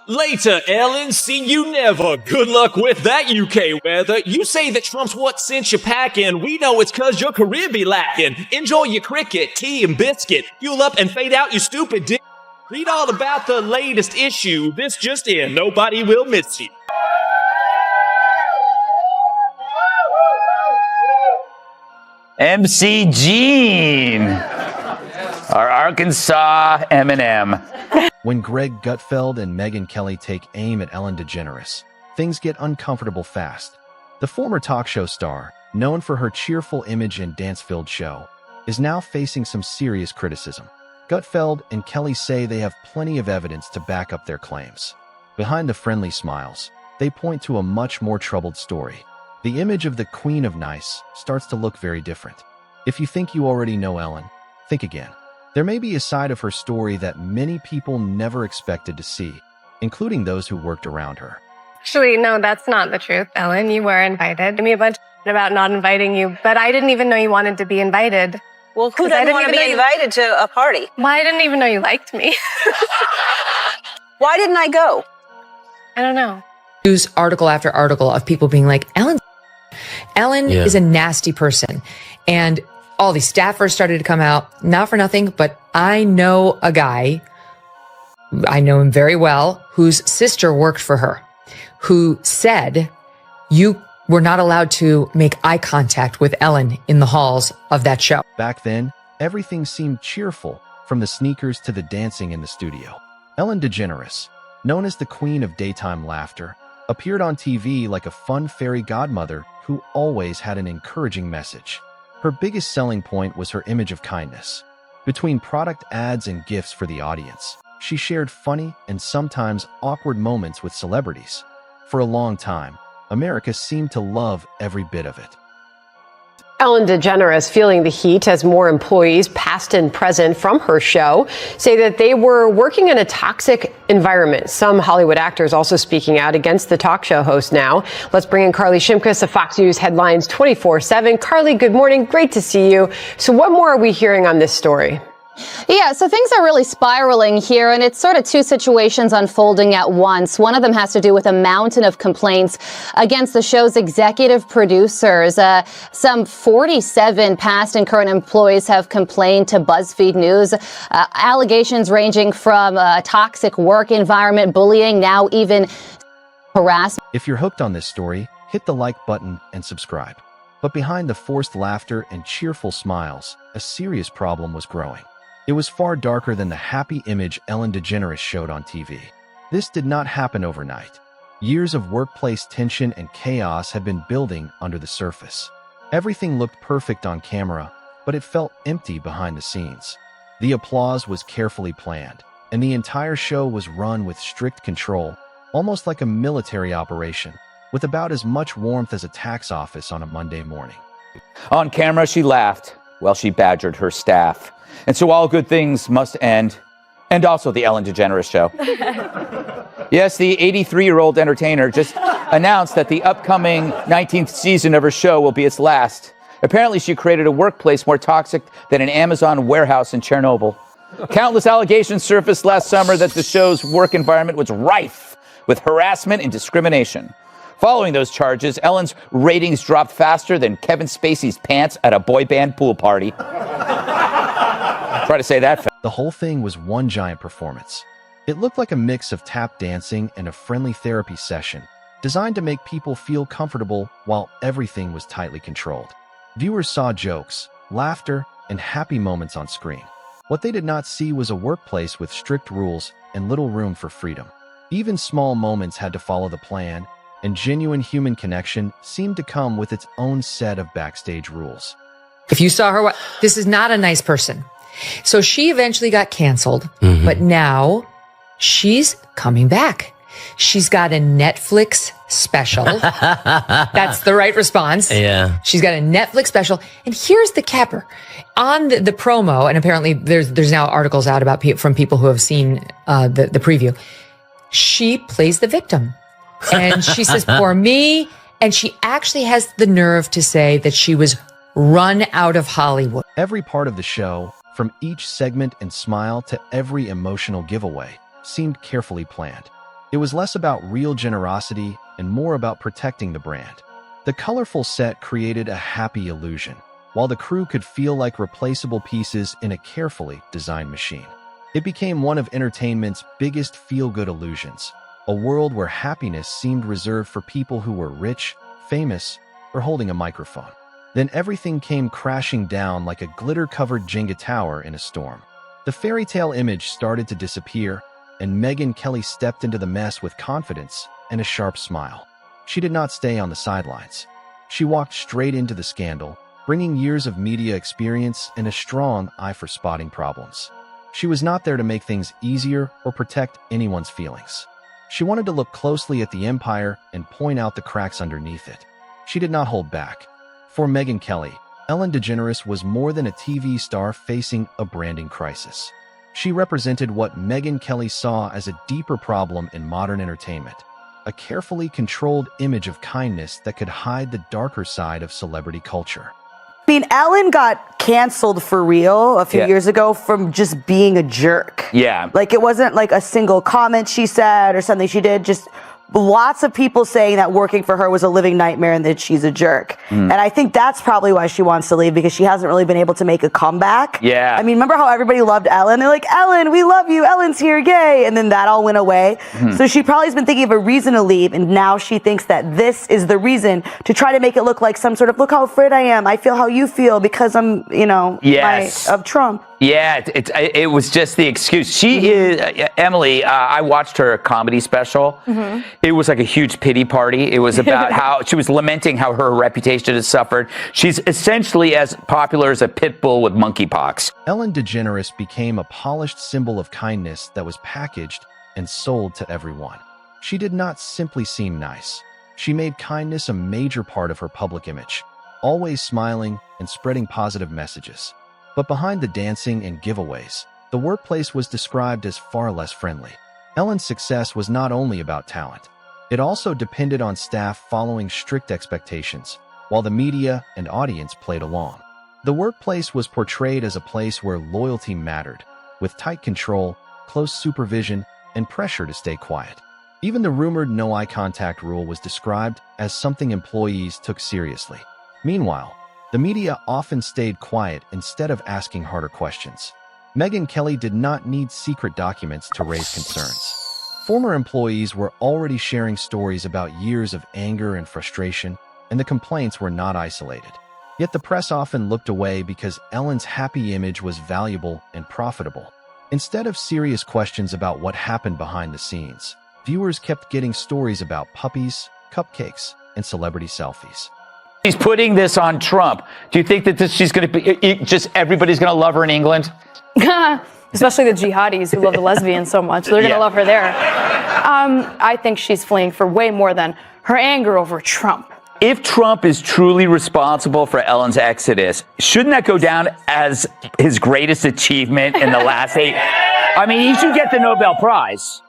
Later, Ellen. See you never. Good luck with that UK weather. You say that Trump's what sent you packing. We know it's cause your career be lacking. Enjoy your cricket, tea, and biscuit. Fuel up and fade out, you stupid dick. Read all about the latest issue. This just in. Nobody will miss you. MC Gene, our Arkansas Eminem. When Gutfeld and Megyn Kelly take aim at Ellen DeGeneres, things get uncomfortable fast. The former talk show star, known for her cheerful image and dance-filled show, is now facing some serious criticism. Gutfeld and Kelly say they have plenty of evidence to back up their claims. Behind the friendly smiles, they point to a much more troubled story. The image of the Queen of Nice starts to look very different. If you think you already know Ellen, think again. There may be a side of her story that many people never expected to see, including those who worked around her. Actually, no, that's not the truth, Ellen. You were invited. I mean, a bunch about not inviting you, but I didn't even know you wanted to be invited. Well, who doesn't want to be invited to a party? Well, I didn't even know you liked me. Why didn't I go? I don't know. News article after article of people being like, Ellen is a nasty person. And all these staffers started to come out, not for nothing, but I know a guy, I know him very well, whose sister worked for her, who said, you were not allowed to make eye contact with Ellen in the halls of that show. Back then, everything seemed cheerful, from the sneakers to the dancing in the studio. Ellen DeGeneres, known as the Queen of Daytime Laughter, appeared on TV like a fun fairy godmother who always had an encouraging message. Her biggest selling point was her image of kindness. Between product ads and gifts for the audience, she shared funny and sometimes awkward moments with celebrities. For a long time, America seemed to love every bit of it. Ellen DeGeneres feeling the heat as more employees, past and present, from her show say that they were working in a toxic environment. Some Hollywood actors also speaking out against the talk show host now. Let's bring in Carly Shimkus of Fox News Headlines 24/7. Carly, good morning. Great to see you. So what more are we hearing on this story? Yeah, so things are really spiraling here, and it's sort of two situations unfolding at once. One of them has to do with a mountain of complaints against the show's executive producers. Some 47 past and current employees have complained to BuzzFeed News. Allegations ranging from a toxic work environment, bullying, now even harassment. If you're hooked on this story, hit the like button and subscribe. But behind the forced laughter and cheerful smiles, a serious problem was growing. It was far darker than the happy image Ellen DeGeneres showed on TV. This did not happen overnight. Years of workplace tension and chaos had been building under the surface. Everything looked perfect on camera, but it felt empty behind the scenes. The applause was carefully planned, and the entire show was run with strict control, almost like a military operation, with about as much warmth as a tax office on a Monday morning. On camera, she laughed while she badgered her staff. And so all good things must end, and also the Ellen DeGeneres show. Yes, the 83-year-old entertainer just announced that the upcoming 19th season of her show will be its last. Apparently, she created a workplace more toxic than an Amazon warehouse in Chernobyl. Countless allegations surfaced last summer that the show's work environment was rife with harassment and discrimination. Following those charges, Ellen's ratings dropped faster than Kevin Spacey's pants at a boy band pool party. Try to say that fast. The whole thing was one giant performance. It looked like a mix of tap dancing and a friendly therapy session, designed to make people feel comfortable while everything was tightly controlled. Viewers saw jokes, laughter, and happy moments on screen. What they did not see was a workplace with strict rules and little room for freedom. Even small moments had to follow the plan, and genuine human connection seemed to come with its own set of backstage rules. If you saw her, this is not a nice person. So she eventually got canceled, but now she's coming back. She's got a Netflix special. That's the right response. Yeah. She's got a Netflix special. And here's the capper. On the promo, and apparently there's now articles out about from people who have seen the preview. She plays the victim. And she says, poor me. And she actually has the nerve to say that she was run out of Hollywood. Every part of the show, from each segment and smile to every emotional giveaway, seemed carefully planned. It was less about real generosity and more about protecting the brand. The colorful set created a happy illusion, while the crew could feel like replaceable pieces in a carefully designed machine. It became one of entertainment's biggest feel-good illusions, a world where happiness seemed reserved for people who were rich, famous, or holding a microphone. Then everything came crashing down like a glitter-covered Jenga tower in a storm. The fairy tale image started to disappear, and Megyn Kelly stepped into the mess with confidence and a sharp smile. She did not stay on the sidelines. She walked straight into the scandal, bringing years of media experience and a strong eye for spotting problems. She was not there to make things easier or protect anyone's feelings. She wanted to look closely at the empire and point out the cracks underneath it. She did not hold back. For Megyn Kelly, Ellen DeGeneres was more than a TV star facing a branding crisis. She represented what Megyn Kelly saw as a deeper problem in modern entertainment, a carefully controlled image of kindness that could hide the darker side of celebrity culture. I mean, Ellen got canceled for real a few years ago from just being a jerk. Yeah. Like, it wasn't like a single comment she said or something she did, just lots of people saying that working for her was a living nightmare and that she's a jerk. And I think that's probably why she wants to leave, because she hasn't really been able to make a comeback. Yeah. I mean, remember how everybody loved Ellen? They're like, Ellen, we love you. Ellen's here. Yay. And then that all went away. So she probably has been thinking of a reason to leave. And now she thinks that this is the reason to try to make it look like some sort of, look how afraid I am. I feel how you feel because I'm, you know, of Trump. Yeah, it was just the excuse. She is, Emily, I watched her comedy special. It was like a huge pity party. It was about how she was lamenting how her reputation has suffered. She's essentially as popular as a pit bull with monkeypox. Ellen DeGeneres became a polished symbol of kindness that was packaged and sold to everyone. She did not simply seem nice. She made kindness a major part of her public image, always smiling and spreading positive messages. But behind the dancing and giveaways, the workplace was described as far less friendly. Ellen's success was not only about talent. It also depended on staff following strict expectations, while the media and audience played along. The workplace was portrayed as a place where loyalty mattered, with tight control, close supervision, and pressure to stay quiet. Even the rumored no eye contact rule was described as something employees took seriously. Meanwhile, the media often stayed quiet instead of asking harder questions. Megyn Kelly did not need secret documents to raise concerns. Former employees were already sharing stories about years of anger and frustration, and the complaints were not isolated. Yet the press often looked away because Ellen's happy image was valuable and profitable. Instead of serious questions about what happened behind the scenes, viewers kept getting stories about puppies, cupcakes, and celebrity selfies. She's putting this on Trump. Do you think that she's going to be, just everybody's going to love her in England? Especially the jihadis who love the lesbians so much. They're going to love her there. I think she's fleeing for way more than her anger over Trump. If Trump is truly responsible for Ellen's exodus, shouldn't that go down as his greatest achievement in the last 8? I mean, he should get the Nobel Prize.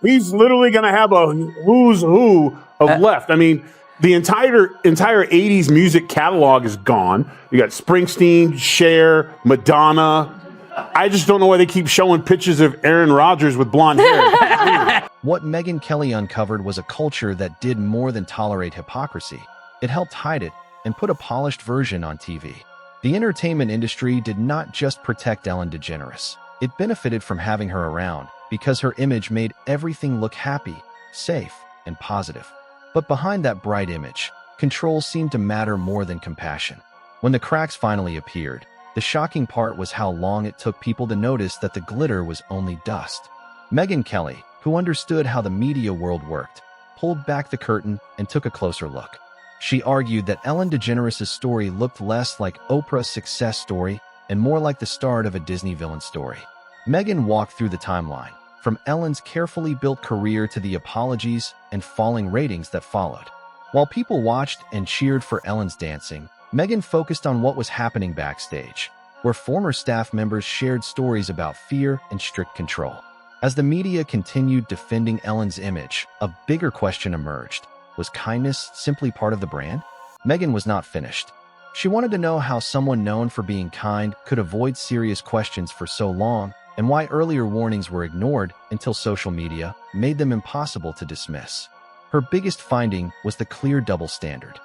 He's literally going to have a who's who of left. I mean, the entire 80s music catalog is gone. You got Springsteen, Cher, Madonna. I just don't know why they keep showing pictures of Aaron Rodgers with blonde hair. What Megyn Kelly uncovered was a culture that did more than tolerate hypocrisy. It helped hide it and put a polished version on TV. The entertainment industry did not just protect Ellen DeGeneres. It benefited from having her around because her image made everything look happy, safe, and positive. But behind that bright image, control seemed to matter more than compassion. When the cracks finally appeared, the shocking part was how long it took people to notice that the glitter was only dust. Megyn Kelly, who understood how the media world worked, pulled back the curtain and took a closer look. She argued that Ellen DeGeneres' story looked less like Oprah's success story and more like the start of a Disney villain story. Megyn walked through the timeline, from Ellen's carefully built career to the apologies and falling ratings that followed. While people watched and cheered for Ellen's dancing, Megyn focused on what was happening backstage, where former staff members shared stories about fear and strict control. As the media continued defending Ellen's image, a bigger question emerged. Was kindness simply part of the brand? Megyn was not finished. She wanted to know how someone known for being kind could avoid serious questions for so long and why earlier warnings were ignored until social media made them impossible to dismiss. Her biggest finding was the clear double standard.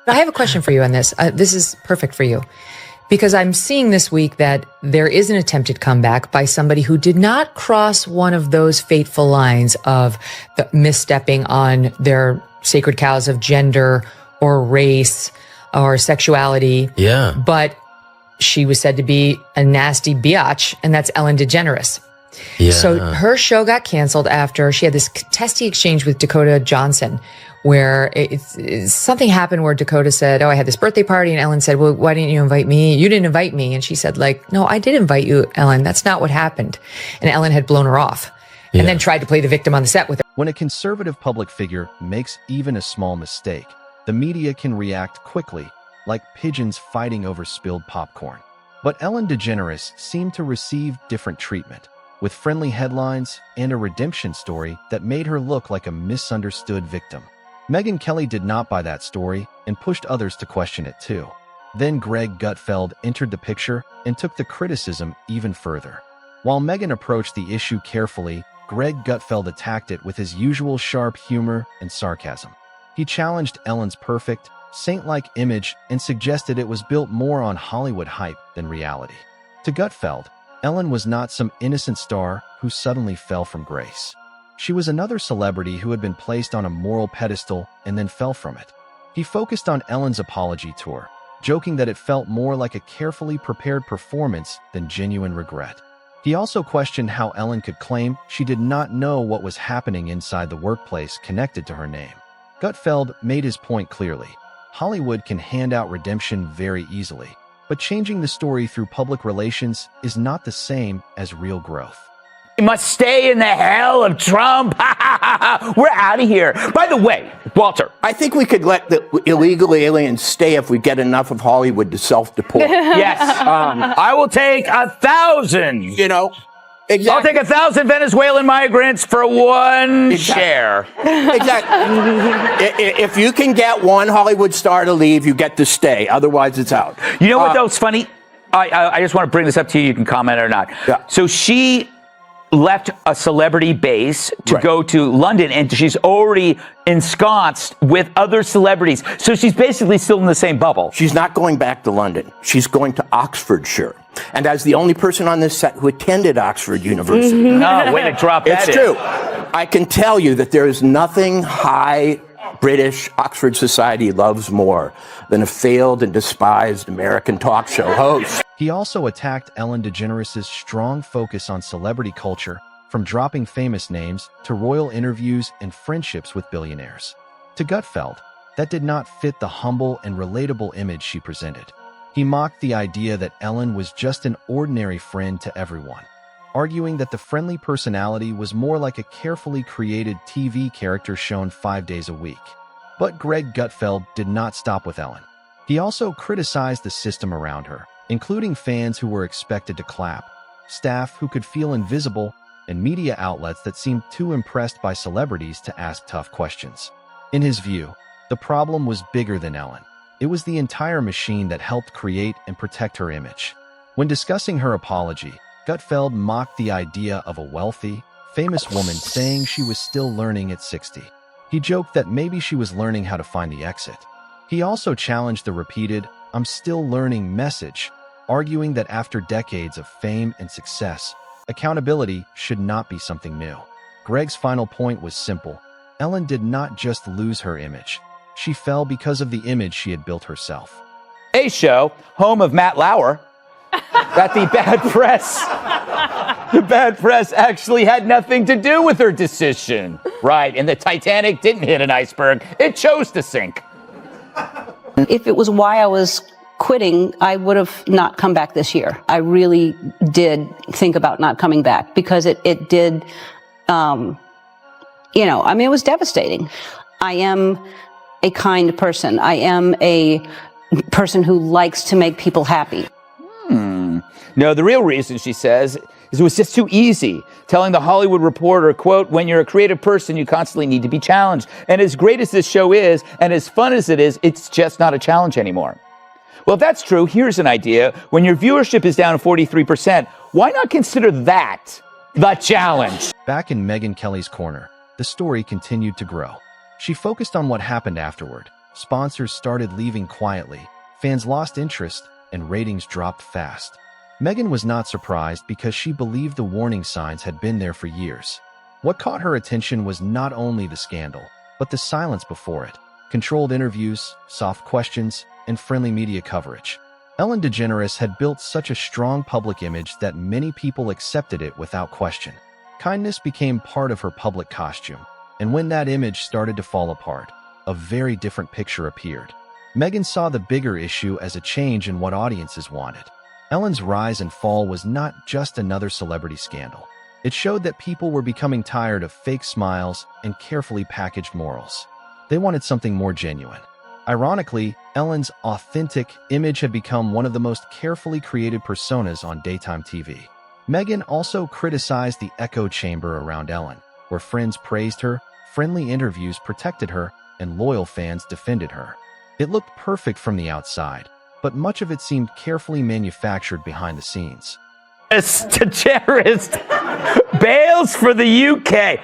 I have a question for you on this. This is perfect for you. Because I'm seeing this week that there is an attempted comeback by somebody who did not cross one of those fateful lines of the misstepping on their sacred cows of gender or race or sexuality. Yeah. But she was said to be a nasty biatch, and that's Ellen DeGeneres. Yeah. So her show got canceled after she had this testy exchange with Dakota Johnson, where something happened where Dakota said, "Oh, I had this birthday party," and Ellen said, "Well, why didn't you invite me? You didn't invite me." And she said, "Like, no, I did invite you, Ellen. That's not what happened." And Ellen had blown her off, and then tried to play the victim on the set with her. When a conservative public figure makes even a small mistake, the media can react quickly, like pigeons fighting over spilled popcorn. But Ellen DeGeneres seemed to receive different treatment, with friendly headlines and a redemption story that made her look like a misunderstood victim. Megyn Kelly did not buy that story and pushed others to question it too. Then Greg Gutfeld entered the picture and took the criticism even further. While Megyn approached the issue carefully, Greg Gutfeld attacked it with his usual sharp humor and sarcasm. He challenged Ellen's perfect, saint-like image and suggested it was built more on Hollywood hype than reality. To Gutfeld, Ellen was not some innocent star who suddenly fell from grace. She was another celebrity who had been placed on a moral pedestal and then fell from it. He focused on Ellen's apology tour, joking that it felt more like a carefully prepared performance than genuine regret. He also questioned how Ellen could claim she did not know what was happening inside the workplace connected to her name. Gutfeld made his point clearly. Hollywood can hand out redemption very easily, but changing the story through public relations is not the same as real growth. We must stay in the hell of Trump. We're out of here. By the way, Walter. I think we could let the illegal aliens stay if we get enough of Hollywood to self-deport. Yes. I will take 1,000. You know, exactly. I'll take 1,000 Venezuelan migrants for one share. Exactly. If you can get one Hollywood star to leave, you get to stay. Otherwise, it's out. You know what, though? It's funny. I just want to bring this up to you. You can comment or not. Yeah. So she left a celebrity base to go to London, and she's already ensconced with other celebrities. So she's basically still in the same bubble. She's not going back to London. She's going to Oxfordshire. And as the only person on this set who attended Oxford University. No, way to drop that It's true. I can tell you that there is nothing high British Oxford society loves more than a failed and despised American talk show host. He also attacked Ellen DeGeneres' strong focus on celebrity culture, from dropping famous names to royal interviews and friendships with billionaires. To Gutfeld, that did not fit the humble and relatable image she presented. He mocked the idea that Ellen was just an ordinary friend to everyone, arguing that the friendly personality was more like a carefully created TV character shown 5 days a week. But Greg Gutfeld did not stop with Ellen. He also criticized the system around her, including fans who were expected to clap, staff who could feel invisible, and media outlets that seemed too impressed by celebrities to ask tough questions. In his view, the problem was bigger than Ellen. It was the entire machine that helped create and protect her image. When discussing her apology, Gutfeld mocked the idea of a wealthy, famous woman saying she was still learning at 60. He joked that maybe she was learning how to find the exit. He also challenged the repeated, "I'm still learning" message, arguing that after decades of fame and success, accountability should not be something new. Greg's final point was simple. Ellen did not just lose her image. She fell because of the image she had built herself. A show, home of Matt Lauer, that the bad press actually had nothing to do with her decision. Right, and the Titanic didn't hit an iceberg. It chose to sink. If it was why I was quitting, I would have not come back this year. I really did think about not coming back because it did, it was devastating. I am a kind person. I am a person who likes to make people happy. No, the real reason, she says, is it was just too easy. Telling the Hollywood Reporter, quote, "When you're a creative person, you constantly need to be challenged. And as great as this show is, and as fun as it is, it's just not a challenge anymore." Well, if that's true, here's an idea. When your viewership is down 43%, Why not consider that the challenge? Back in Megyn Kelly's corner, the story continued to grow. She focused on what happened afterward. Sponsors started leaving quietly, fans lost interest, and ratings dropped fast. Megyn was not surprised because she believed the warning signs had been there for years. What caught her attention was not only the scandal, but the silence before it. Controlled interviews, soft questions, and friendly media coverage. Ellen DeGeneres had built such a strong public image that many people accepted it without question. Kindness became part of her public costume, and when that image started to fall apart, a very different picture appeared. Megyn saw the bigger issue as a change in what audiences wanted. Ellen's rise and fall was not just another celebrity scandal. It showed that people were becoming tired of fake smiles and carefully packaged morals. They wanted something more genuine. Ironically, Ellen's authentic image had become one of the most carefully created personas on daytime TV. Megyn also criticized the echo chamber around Ellen, where friends praised her, friendly interviews protected her, and loyal fans defended her. It looked perfect from the outside, but much of it seemed carefully manufactured behind the scenes. DeGeneres bails for the UK.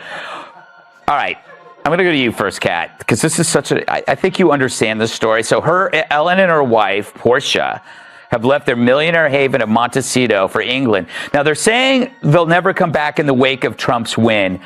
All right. I'm going to go to you first, Kat, because this is I think you understand this story. So Ellen and her wife, Portia, have left their millionaire haven of Montecito for England. Now, they're saying they'll never come back in the wake of Trump's win.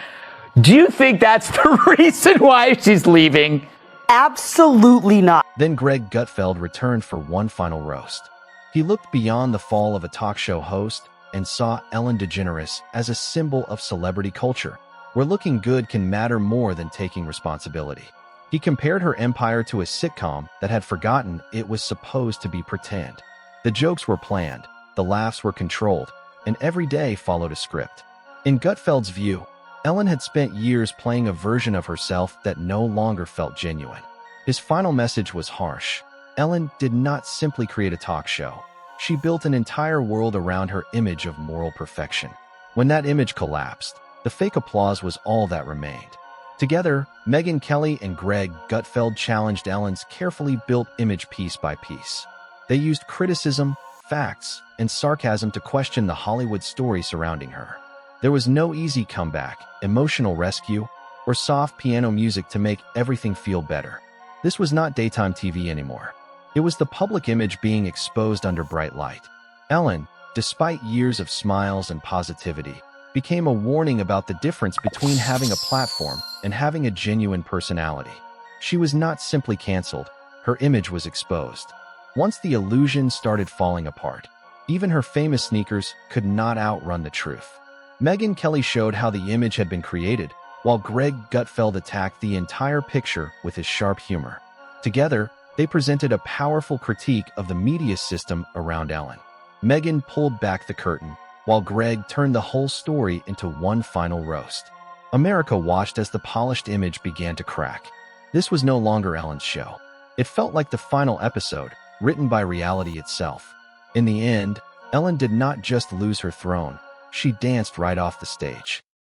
Do you think that's the reason why she's leaving? Absolutely not. Then Greg Gutfeld returned for one final roast. He looked beyond the fall of a talk show host and saw Ellen DeGeneres as a symbol of celebrity culture, where looking good can matter more than taking responsibility. He compared her empire to a sitcom that had forgotten it was supposed to be pretend. The jokes were planned, the laughs were controlled, and every day followed a script. In Gutfeld's view, Ellen had spent years playing a version of herself that no longer felt genuine. His final message was harsh. Ellen did not simply create a talk show. She built an entire world around her image of moral perfection. When that image collapsed, the fake applause was all that remained. Together, Megyn Kelly and Greg Gutfeld challenged Ellen's carefully built image piece by piece. They used criticism, facts, and sarcasm to question the Hollywood story surrounding her. There was no easy comeback, emotional rescue, or soft piano music to make everything feel better. This was not daytime TV anymore. It was the public image being exposed under bright light. Ellen, despite years of smiles and positivity, became a warning about the difference between having a platform and having a genuine personality. She was not simply canceled, her image was exposed. Once the illusion started falling apart, even her famous sneakers could not outrun the truth. Megyn Kelly showed how the image had been created, while Greg Gutfeld attacked the entire picture with his sharp humor. Together, they presented a powerful critique of the media system around Ellen. Megyn pulled back the curtain, while Greg turned the whole story into one final roast. America watched as the polished image began to crack. This was no longer Ellen's show. It felt like the final episode, written by reality itself. In the end, Ellen did not just lose her throne, she danced right off the stage.